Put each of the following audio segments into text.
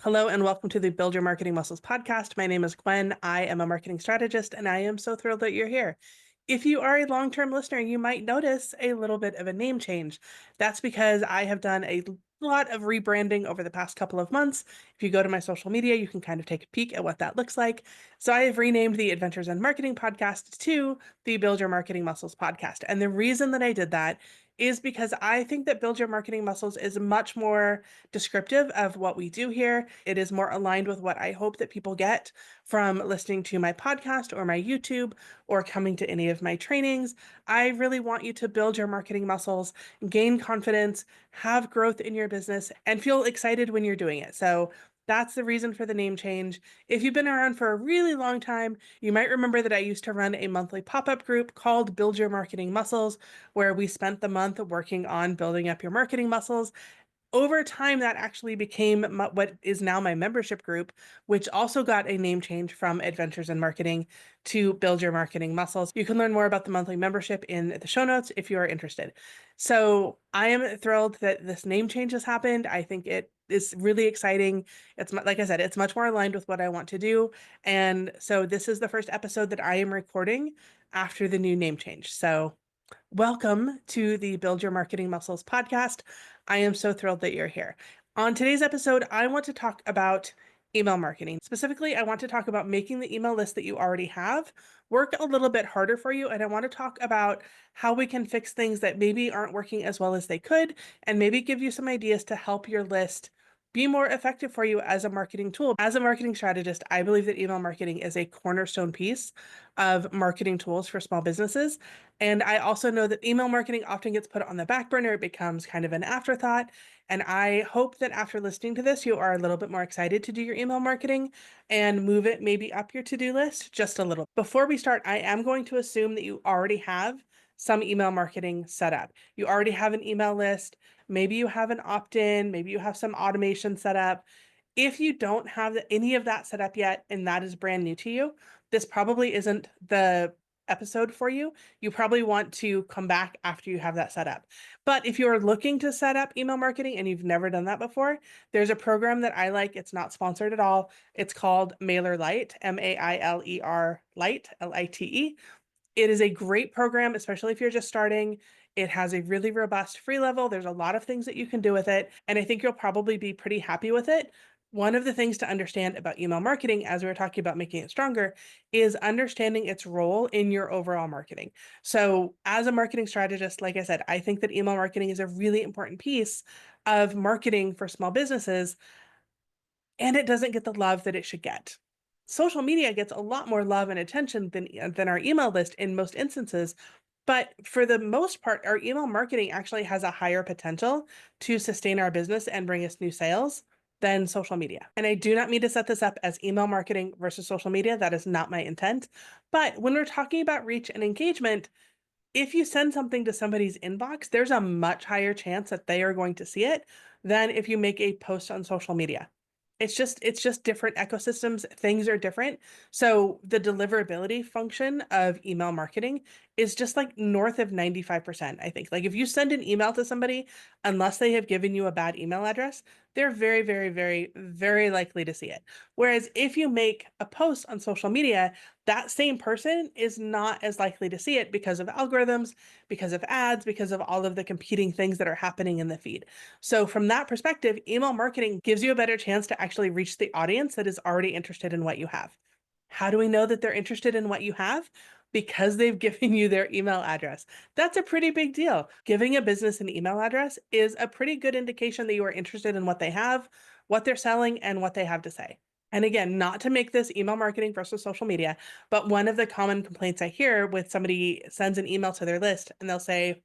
Hello and welcome to the Build Your Marketing Muscles podcast. My name is Gwen. I am a marketing strategist and I am so thrilled that you're here. If you are a long-term listener, you might notice a little bit of a name change. That's because I have done a lot of rebranding over the past couple of months. If you go to my social media, you can kind of take a peek at what that looks like. So I have renamed the Adventures in Marketing podcast to the Build Your Marketing Muscles podcast. And the reason that I did that is because I think that Build Your Marketing Muscles is much more descriptive of what we do here. It is more aligned with what I hope that people get from listening to my podcast or my YouTube or coming to any of my trainings. I really want you to build your marketing muscles, gain confidence, have growth in your business, and feel excited when you're doing it. So that's the reason for the name change. If you've been around for a really long time, you might remember that I used to run a monthly pop-up group called Build Your Marketing Muscles, where we spent the month working on building up your marketing muscles. Over time, that actually became what is now my membership group, which also got a name change from Adventures in Marketing to Build Your Marketing Muscles. You can learn more about the monthly membership in the show notes if you are interested. So I am thrilled that this name change has happened. I think it is really exciting. It's like I said, it's much more aligned with what I want to do. And so this is the first episode that I am recording after the new name change. So welcome to the Build Your Marketing Muscles podcast. I am so thrilled that you're here. On today's episode, I want to talk about email marketing. Specifically, I want to talk about making the email list that you already have work a little bit harder for you. And I want to talk about how we can fix things that maybe aren't working as well as they could, and maybe give you some ideas to help your list be more effective for you as a marketing tool. As a marketing strategist, I believe that email marketing is a cornerstone piece of marketing tools for small businesses. And I also know that email marketing often gets put on the back burner. It becomes kind of an afterthought. And I hope that after listening to this, you are a little bit more excited to do your email marketing and move it maybe up your to-do list just a little. Before we start, I am going to assume that you already have some email marketing set up. You already have an email list. Maybe you have an opt-in. Maybe you have some automation set up. If you don't have any of that set up yet, and that is brand new to you, this probably isn't the episode for you. You probably want to come back after you have that set up. But if you're looking to set up email marketing and you've never done that before, there's a program that I like. It's not sponsored at all. It's called MailerLite, MAILER Lite, LITE. It is a great program, especially if you're just starting. It has a really robust free level. There's a lot of things that you can do with it, and I think you'll probably be pretty happy with it. One of the things to understand about email marketing, as we were talking about making it stronger, is understanding its role in your overall marketing. So, as a marketing strategist, like I said, I think that email marketing is a really important piece of marketing for small businesses, and it doesn't get the love that it should get. Social media gets a lot more love and attention than our email list in most instances. But for the most part, our email marketing actually has a higher potential to sustain our business and bring us new sales than social media. And I do not mean to set this up as email marketing versus social media. That is not my intent. But when we're talking about reach and engagement, if you send something to somebody's inbox, there's a much higher chance that they are going to see it than if you make a post on social media. It's just different ecosystems. Things are different. So the deliverability function of email marketing is just like north of 95%, I think. Like if you send an email to somebody, unless they have given you a bad email address, they're very, very, very, very likely to see it. Whereas if you make a post on social media, that same person is not as likely to see it because of algorithms, because of ads, because of all of the competing things that are happening in the feed. So from that perspective, email marketing gives you a better chance to actually reach the audience that is already interested in what you have. How do we know that they're interested in what you have? Because they've given you their email address. That's a pretty big deal. Giving a business an email address is a pretty good indication that you are interested in what they have, what they're selling, and what they have to say. And again, not to make this email marketing versus social media, but one of the common complaints I hear with somebody sends an email to their list and they'll say,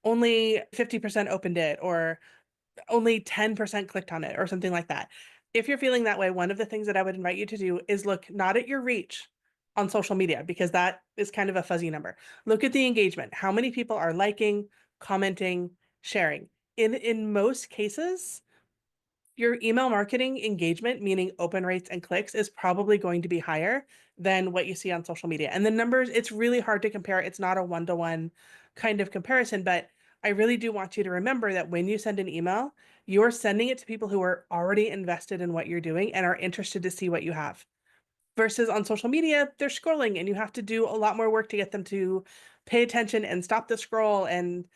only 50% opened it, or only 10% clicked on it, or something like that. If you're feeling that way, one of the things that I would invite you to do is look not at your reach on social media, because that is kind of a fuzzy number. Look at the engagement. How many people are liking, commenting, sharing? In most cases, your email marketing engagement, meaning open rates and clicks, is probably going to be higher than what you see on social media. And the numbers, it's really hard to compare. It's not a one-to-one kind of comparison, but I really do want you to remember that when you send an email, You're sending it to people who are already invested in what you're doing and are interested to see what you have. Versus on social media, they're scrolling and you have to do a lot more work to get them to pay attention and stop the scroll and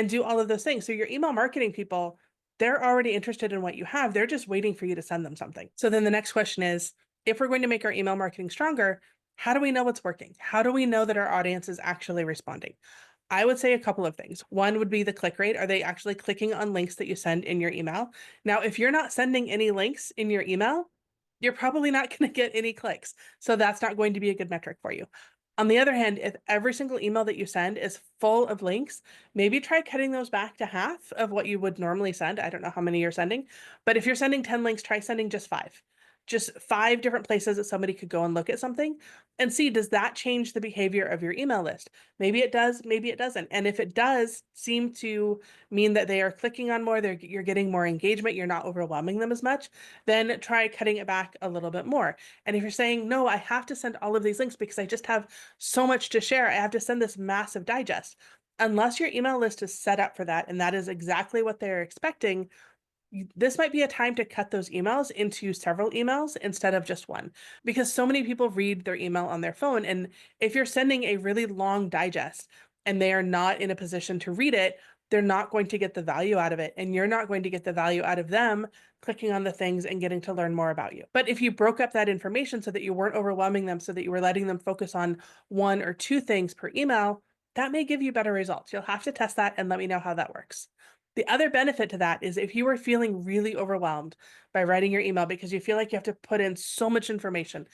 do all of those things. So your email marketing people, they're already interested in what you have. They're just waiting for you to send them something. So then the next question is, if we're going to make our email marketing stronger, how do we know what's working? How do we know that our audience is actually responding? I would say a couple of things. One would be the click rate. Are they actually clicking on links that you send in your email? Now, if you're not sending any links in your email, you're probably not going to get any clicks. So that's not going to be a good metric for you. On the other hand, if every single email that you send is full of links, maybe try cutting those back to half of what you would normally send. I don't know how many you're sending, but if you're sending 10 links, try sending just five. Just five different places that somebody could go and look at something and see, does that change the behavior of your email list? Maybe it does, maybe it doesn't. And if it does seem to mean that they are clicking on more, you're getting more engagement, you're not overwhelming them as much, then try cutting it back a little bit more. And if you're saying, no, I have to send all of these links because I just have so much to share, I have to send this massive digest. Unless your email list is set up for that, and that is exactly what they're expecting, this might be a time to cut those emails into several emails instead of just one, because so many people read their email on their phone. And if you're sending a really long digest and they are not in a position to read it, they're not going to get the value out of it. And you're not going to get the value out of them clicking on the things and getting to learn more about you. But if you broke up that information so that you weren't overwhelming them, so that you were letting them focus on one or two things per email, that may give you better results. You'll have to test that and let me know how that works. The other benefit to that is if you are feeling really overwhelmed by writing your email because you feel like you have to put in so much information,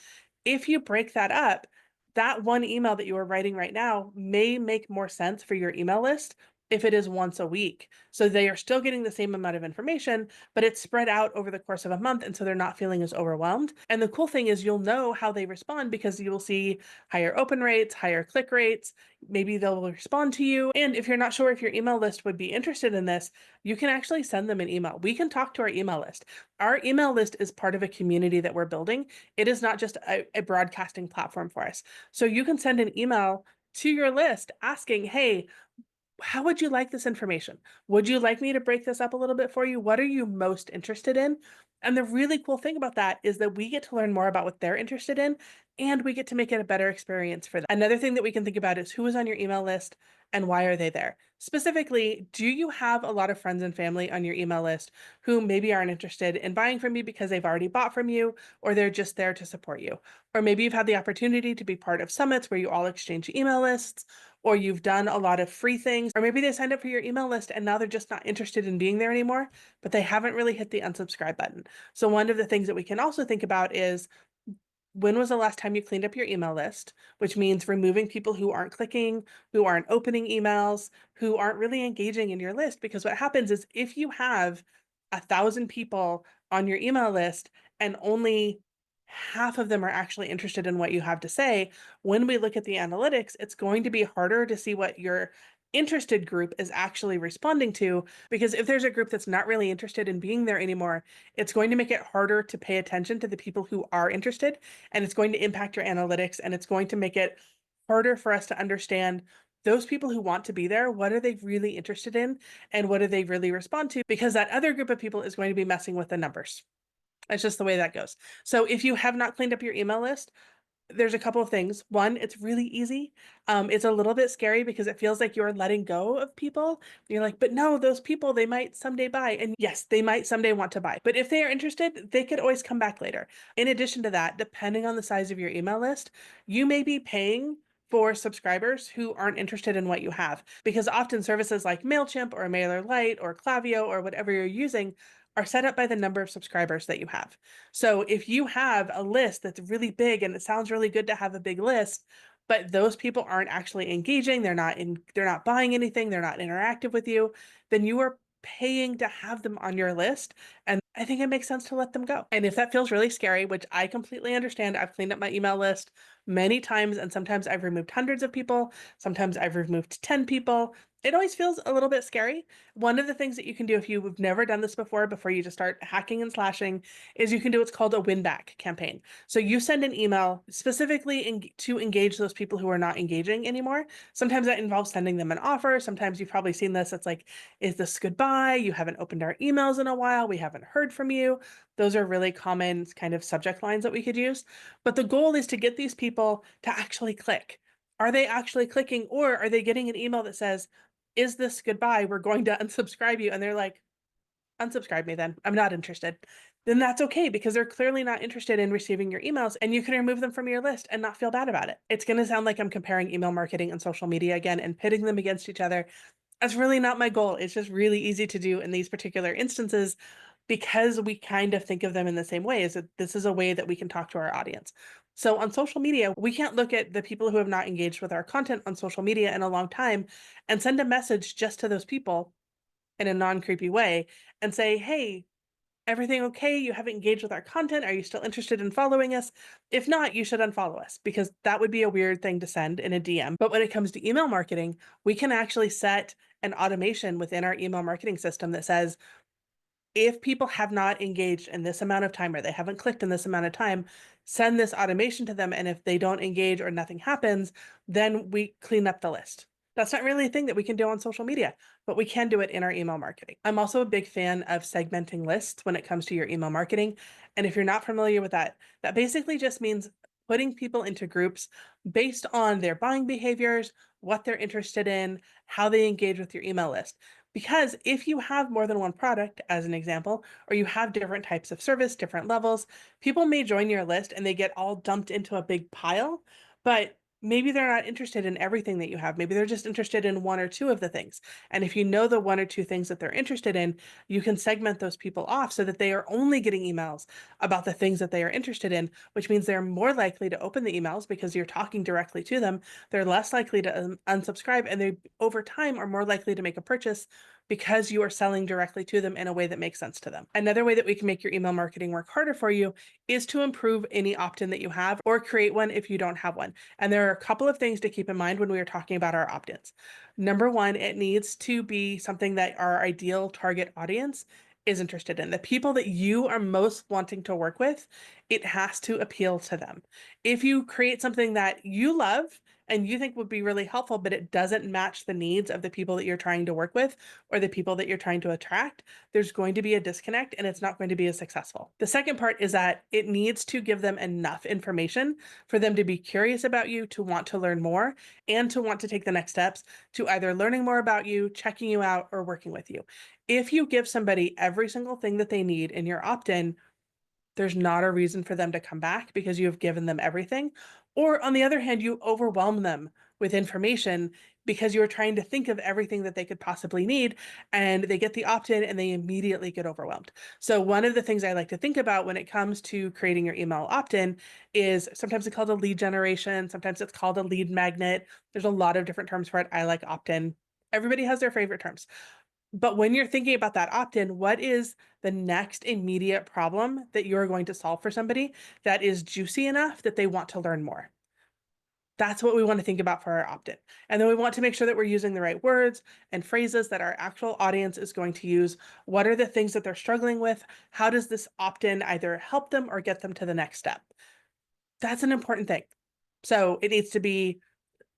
if you break that up, that one email that you are writing right now may make more sense for your email list if it is once a week. So they are still getting the same amount of information, but it's spread out over the course of a month. And so they're not feeling as overwhelmed. And the cool thing is you'll know how they respond because you will see higher open rates, higher click rates. Maybe they'll respond to you. And if you're not sure if your email list would be interested in this, you can actually send them an email. We can talk to our email list. Our email list is part of a community that we're building. It is not just a broadcasting platform for us. So you can send an email to your list asking, hey, how would you like this information? Would you like me to break this up a little bit for you? What are you most interested in? And the really cool thing about that is that we get to learn more about what they're interested in, and we get to make it a better experience for them. Another thing that we can think about is who is on your email list and why are they there? Specifically, do you have a lot of friends and family on your email list who maybe aren't interested in buying from you because they've already bought from you, or they're just there to support you? Or maybe you've had the opportunity to be part of summits where you all exchange email lists, or you've done a lot of free things, or maybe they signed up for your email list and now they're just not interested in being there anymore, but they haven't really hit the unsubscribe button. So one of the things that we can also think about is, when was the last time you cleaned up your email list? Which means removing people who aren't clicking, who aren't opening emails, who aren't really engaging in your list. Because what happens is if you have 1,000 people on your email list and only half of them are actually interested in what you have to say, when we look at the analytics, it's going to be harder to see what your interested group is actually responding to, because if there's a group that's not really interested in being there anymore, it's going to make it harder to pay attention to the people who are interested, and it's going to impact your analytics, and it's going to make it harder for us to understand those people who want to be there, what are they really interested in, and what do they really respond to, because that other group of people is going to be messing with the numbers. It's just the way that goes. So if you have not cleaned up your email list, there's a couple of things. One, it's really easy. It's a little bit scary because it feels like you're letting go of people. You're like, but no, those people, they might someday buy. And yes, they might someday want to buy. But if they are interested, they could always come back later. In addition to that, depending on the size of your email list, you may be paying for subscribers who aren't interested in what you have. Because often services like MailChimp or MailerLite or Klaviyo or whatever you're using are set up by the number of subscribers that you have. So if you have a list that's really big and it sounds really good to have a big list, but those people aren't actually engaging, they're not buying anything, they're not interactive with you, then you are paying to have them on your list. And I think it makes sense to let them go. And if that feels really scary, which I completely understand, I've cleaned up my email list many times, and sometimes I've removed hundreds of people, sometimes I've removed 10 people. It always feels a little bit scary. One of the things that you can do if you've never done this before you just start hacking and slashing, is you can do what's called a win back campaign. So you send an email specifically to engage those people who are not engaging anymore. Sometimes that involves sending them an offer. Sometimes you've probably seen this. It's like, is this goodbye? You haven't opened our emails in a while. We haven't heard from you. Those are really common kind of subject lines that we could use. But the goal is to get these people to actually click. Are they actually clicking, or are they getting an email that says, is this goodbye? We're going to unsubscribe you. And they're like, unsubscribe me then. I'm not interested. Then that's okay, because they're clearly not interested in receiving your emails, and you can remove them from your list and not feel bad about it. It's going to sound like I'm comparing email marketing and social media again and pitting them against each other. That's really not my goal. It's just really easy to do in these particular instances, because we kind of think of them in the same way, is that this is a way that we can talk to our audience. So on social media, we can't look at the people who have not engaged with our content on social media in a long time and send a message just to those people in a non-creepy way and say, hey, everything okay? You haven't engaged with our content. Are you still interested in following us? If not, you should unfollow us, because that would be a weird thing to send in a DM. But when it comes to email marketing, we can actually set an automation within our email marketing system that says, if people have not engaged in this amount of time, or they haven't clicked in this amount of time, send this automation to them. And if they don't engage or nothing happens, then we clean up the list. That's not really a thing that we can do on social media, but we can do it in our email marketing. I'm also a big fan of segmenting lists when it comes to your email marketing. And if you're not familiar with that, that basically just means putting people into groups based on their buying behaviors, what they're interested in, how they engage with your email list. Because if you have more than one product, as an example, or you have different types of service, different levels, people may join your list and they get all dumped into a big pile, but maybe they're not interested in everything that you have. Maybe they're just interested in one or two of the things. And if you know the one or two things that they're interested in, you can segment those people off so that they are only getting emails about the things that they are interested in, which means they're more likely to open the emails because you're talking directly to them. They're less likely to unsubscribe, and they over time are more likely to make a purchase because you are selling directly to them in a way that makes sense to them. Another way that we can make your email marketing work harder for you is to improve any opt-in that you have, or create one if you don't have one. And there are a couple of things to keep in mind when we are talking about our opt-ins. Number one, it needs to be something that our ideal target audience is interested in. The people that you are most wanting to work with, it has to appeal to them. If you create something that you love and you think would be really helpful, but it doesn't match the needs of the people that you're trying to work with or the people that you're trying to attract, there's going to be a disconnect and it's not going to be as successful. The second part is that it needs to give them enough information for them to be curious about you, to want to learn more, and to want to take the next steps to either learning more about you, checking you out, or working with you. If you give somebody every single thing that they need in your opt-in, there's not a reason for them to come back because you have given them everything. Or on the other hand, you overwhelm them with information because you're trying to think of everything that they could possibly need, and they get the opt-in and they immediately get overwhelmed. So one of the things I like to think about when it comes to creating your email opt-in is, sometimes it's called a lead generation, sometimes it's called a lead magnet. There's a lot of different terms for it. I like opt-in. Everybody has their favorite terms. But when you're thinking about that opt-in, what is the next immediate problem that you're going to solve for somebody that is juicy enough that they want to learn more? That's what we want to think about for our opt-in. And then we want to make sure that we're using the right words and phrases that our actual audience is going to use. What are the things that they're struggling with? How does this opt-in either help them or get them to the next step? That's an important thing. So it needs to be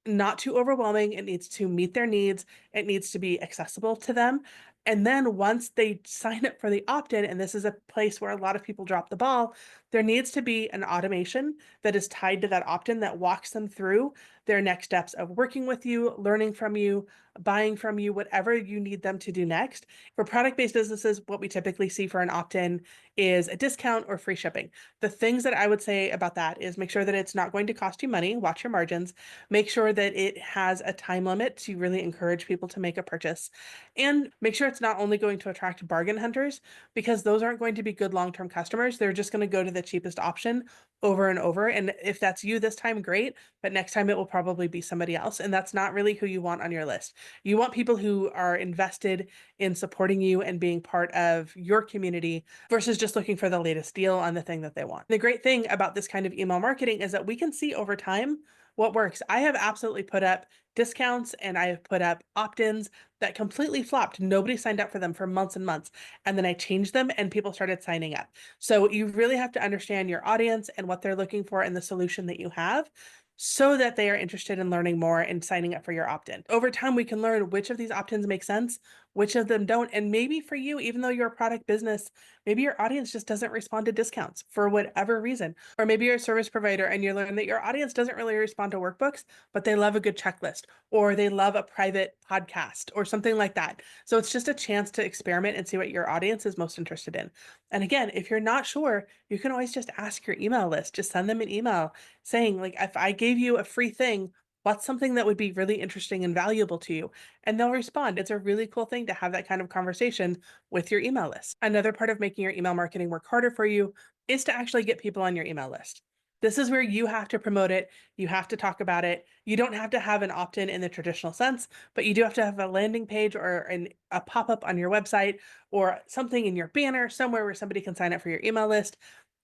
not too overwhelming. It needs to meet their needs. It needs to be accessible to them. And then once they sign up for the opt-in, and this is a place where a lot of people drop the ball, there needs to be an automation that is tied to that opt-in that walks them through their next steps of working with you, learning from you, buying from you, whatever you need them to do next. For product-based businesses, what we typically see for an opt-in is a discount or free shipping. The things that I would say about that is, make sure that it's not going to cost you money, watch your margins, make sure that it has a time limit to really encourage people to make a purchase, and make sure it's not only going to attract bargain hunters, because those aren't going to be good long-term customers. They're just going to go to the cheapest option over and over. And if that's you this time, great. But next time it will probably be somebody else. And that's not really who you want on your list. You want people who are invested in supporting you and being part of your community versus just looking for the latest deal on the thing that they want. The great thing about this kind of email marketing is that we can see over time what works. I have absolutely put up discounts and I have put up opt-ins that completely flopped. Nobody signed up for them for months and months. And then I changed them and people started signing up. So you really have to understand your audience and what they're looking for and the solution that you have so that they are interested in learning more and signing up for your opt-in. Over time, we can learn which of these opt-ins make sense, which of them don't. And maybe for you, even though you're a product business, maybe your audience just doesn't respond to discounts for whatever reason. Or maybe you're a service provider and you learn that your audience doesn't really respond to workbooks, but they love a good checklist or they love a private podcast or something like that. So it's just a chance to experiment and see what your audience is most interested in. And again, if you're not sure, you can always just ask your email list. Just send them an email saying, like, if I gave you a free thing, what's something that would be really interesting and valuable to you? And they'll respond. It's a really cool thing to have that kind of conversation with your email list. Another part of making your email marketing work harder for you is to actually get people on your email list. This is where you have to promote it. You have to talk about it. You don't have to have an opt-in in the traditional sense, but you do have to have a landing page or a pop-up on your website or something in your banner somewhere where somebody can sign up for your email list.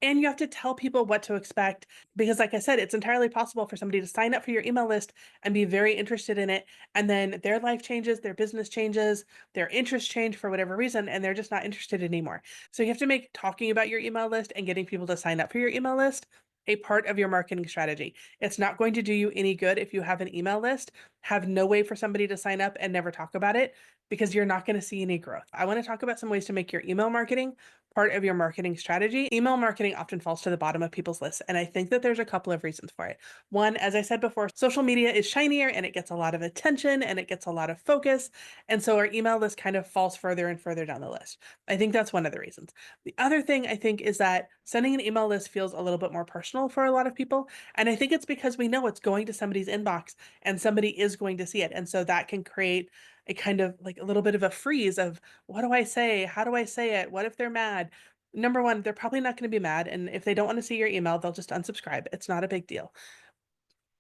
And you have to tell people what to expect because, like I said, it's entirely possible for somebody to sign up for your email list and be very interested in it. And then their life changes, their business changes, their interests change for whatever reason, and they're just not interested anymore. So you have to make talking about your email list and getting people to sign up for your email list a part of your marketing strategy. It's not going to do you any good if you have an email list, have no way for somebody to sign up and never talk about it because you're not going to see any growth. I want to talk about some ways to make your email marketing part of your marketing strategy. Email marketing often falls to the bottom of people's lists, and I think that there's a couple of reasons for it. One, as I said before, social media is shinier and it gets a lot of attention and it gets a lot of focus, and so our email list kind of falls further and further down the list. I think that's one of the reasons. The other thing I think is that sending an email list feels a little bit more personal for a lot of people, and I think it's because we know it's going to somebody's inbox and somebody is going to see it, and so that can create a kind of like a little bit of a freeze of what do I say? How do I say it? What if they're mad? Number one, they're probably not going to be mad. And if they don't want to see your email, they'll just unsubscribe. It's not a big deal.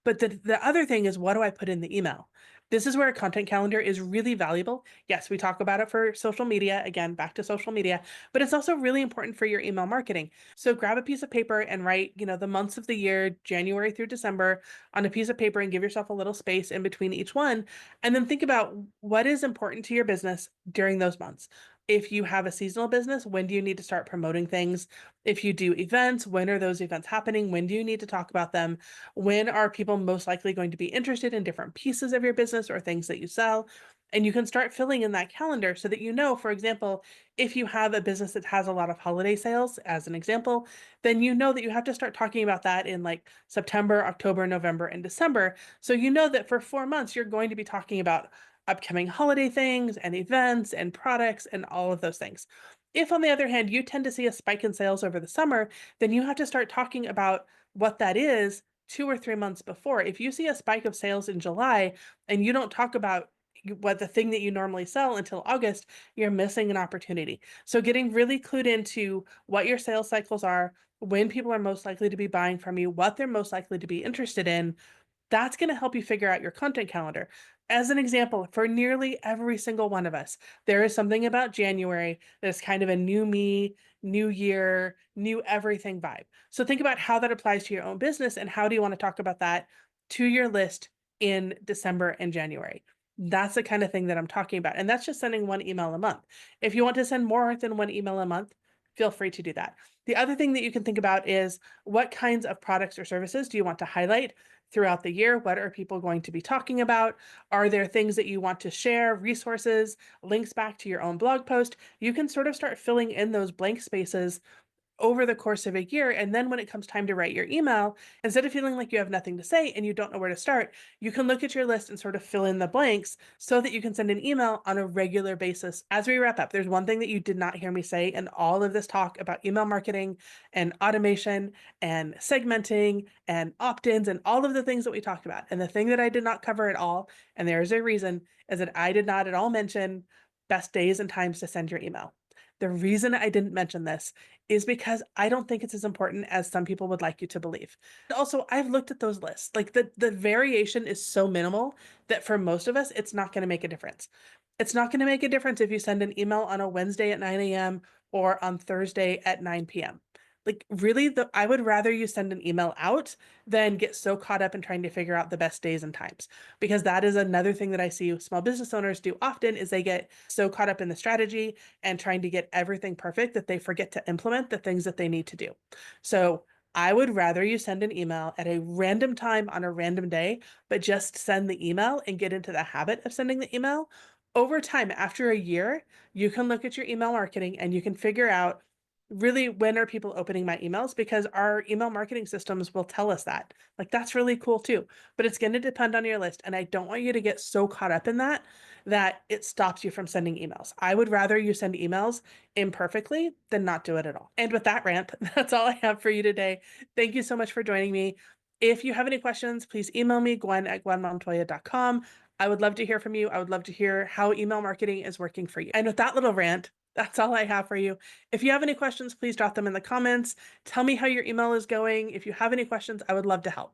But the other thing is, what do I put in the email? This is where a content calendar is really valuable. Yes, we talk about it for social media, again, back to social media, but it's also really important for your email marketing. So grab a piece of paper and write, the months of the year, January through December, on a piece of paper and give yourself a little space in between each one. And then think about what is important to your business during those months. If you have a seasonal business, when do you need to start promoting things? If you do events, when are those events happening? When do you need to talk about them? When are people most likely going to be interested in different pieces of your business or things that you sell? And you can start filling in that calendar so that for example, if you have a business that has a lot of holiday sales, as an example, then you know that you have to start talking about that in like September, October, November, and December. So you know that for 4 months, you're going to be talking about upcoming holiday things and events and products and all of those things. If, on the other hand, you tend to see a spike in sales over the summer, then you have to start talking about what that is 2 or 3 months before. If you see a spike of sales in July and you don't talk about what the thing that you normally sell until August, you're missing an opportunity. So getting really clued into what your sales cycles are, when people are most likely to be buying from you, what they're most likely to be interested in, that's going to help you figure out your content calendar. As an example, for nearly every single one of us, there is something about January that's kind of a new me, new year, new everything vibe. So think about how that applies to your own business and how do you want to talk about that to your list in December and January. That's the kind of thing that I'm talking about. And that's just sending one email a month. If you want to send more than one email a month, feel free to do that. The other thing that you can think about is what kinds of products or services do you want to highlight throughout the year? What are people going to be talking about? Are there things that you want to share, resources, links back to your own blog post? You can sort of start filling in those blank spaces over the course of a year. And then when it comes time to write your email, instead of feeling like you have nothing to say and you don't know where to start, you can look at your list and sort of fill in the blanks so that you can send an email on a regular basis. As we wrap up, there's one thing that you did not hear me say in all of this talk about email marketing and automation and segmenting and opt-ins and all of the things that we talked about. And the thing that I did not cover at all, and there is a reason, is that I did not at all mention best days and times to send your email. The reason I didn't mention this is because I don't think it's as important as some people would like you to believe. Also, I've looked at those lists. Like the variation is so minimal that for most of us, it's not going to make a difference. It's not going to make a difference if you send an email on a Wednesday at 9 a.m. or on Thursday at 9 p.m. Like really I would rather you send an email out than get so caught up in trying to figure out the best days and times. Because that is another thing that I see small business owners do often is they get so caught up in the strategy and trying to get everything perfect that they forget to implement the things that they need to do. So I would rather you send an email at a random time on a random day, but just send the email and get into the habit of sending the email. Over time, after a year, you can look at your email marketing and you can figure out really when are people opening my emails because our email marketing systems will tell us that. Like that's really cool too, but it's going to depend on your list. And I don't want you to get so caught up in that that it stops you from sending emails. I would rather you send emails imperfectly than not do it at all. And with that rant, that's all I have for you today. Thank you so much for joining me. If you have any questions, please email me, gwen@gwenmontoya.com. I would love to hear from you. I would love to hear how email marketing is working for you. And with that little rant, that's all I have for you. If you have any questions, please drop them in the comments. Tell me how your email is going. If you have any questions, I would love to help.